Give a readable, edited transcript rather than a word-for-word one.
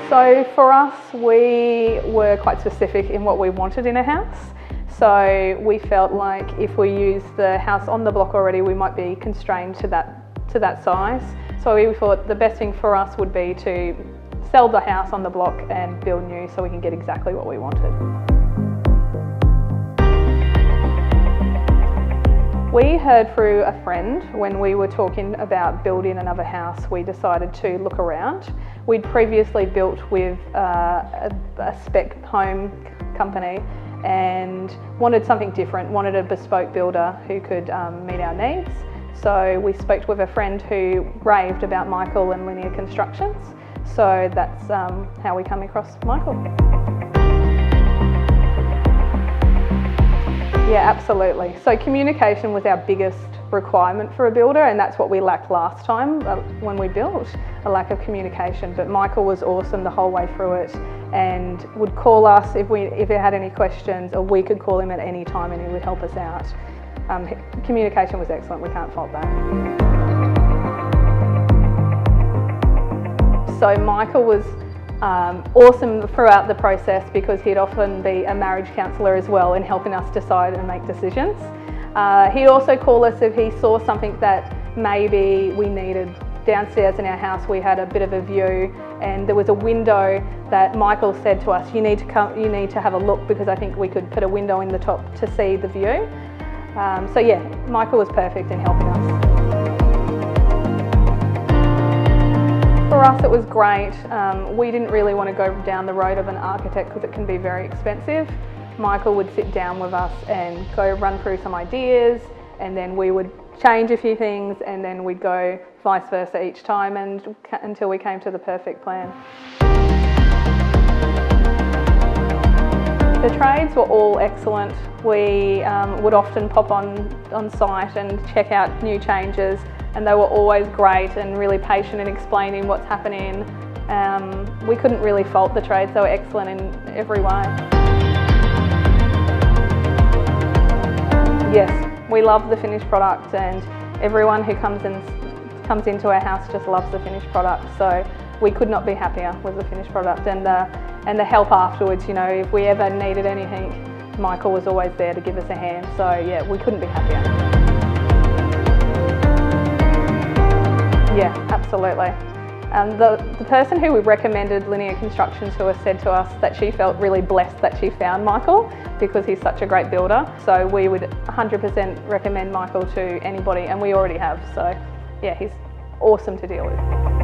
So for us, we were quite specific in what we wanted in a house. So we felt like if we used the house on the block already, we might be constrained to that size. So we thought the best thing for us would be to sell the house on the block and build new so we can get exactly what we wanted. We heard through a friend when we were talking about building another house, we decided to look around. We'd previously built with a spec home company and wanted something different, wanted a bespoke builder who could meet our needs. So we spoke with a friend who raved about Michael and Linear Constructions. So that's how we come across Michael. Yeah, absolutely. So communication was our biggest requirement for a builder, and that's what we lacked last time when we built, a lack of communication. But Michael was awesome the whole way through it and would call us if he had any questions, or we could call him at any time and he would help us out. Communication was excellent, we can't fault that. So Michael was awesome throughout the process because he'd often be a marriage counsellor as well in helping us decide and make decisions. He'd also call us if he saw something that maybe we needed. Downstairs in our house we had a bit of a view and there was a window that Michael said to us, you need to have a look because I think we could put a window in the top to see the view. So yeah, Michael was perfect in helping us. For us it was great. We didn't really want to go down the road of an architect because it can be very expensive. Michael would sit down with us and go run through some ideas, and then we would change a few things, and then we'd go vice versa each time until we came to the perfect plan. The trades were all excellent. We would often pop on site and check out new changes, and they were always great and really patient in explaining what's happening. We couldn't really fault the trades, they were excellent in every way. Yes, we love the finished product, and everyone who comes into our house just loves the finished product. So we could not be happier with the finished product, and the help afterwards. You know, if we ever needed anything, Michael was always there to give us a hand. So yeah, we couldn't be happier. Yeah, absolutely. The person who we recommended Linear Construction to us said to us that she felt really blessed that she found Michael because he's such a great builder. So we would 100% recommend Michael to anybody, and we already have. So yeah, he's awesome to deal with.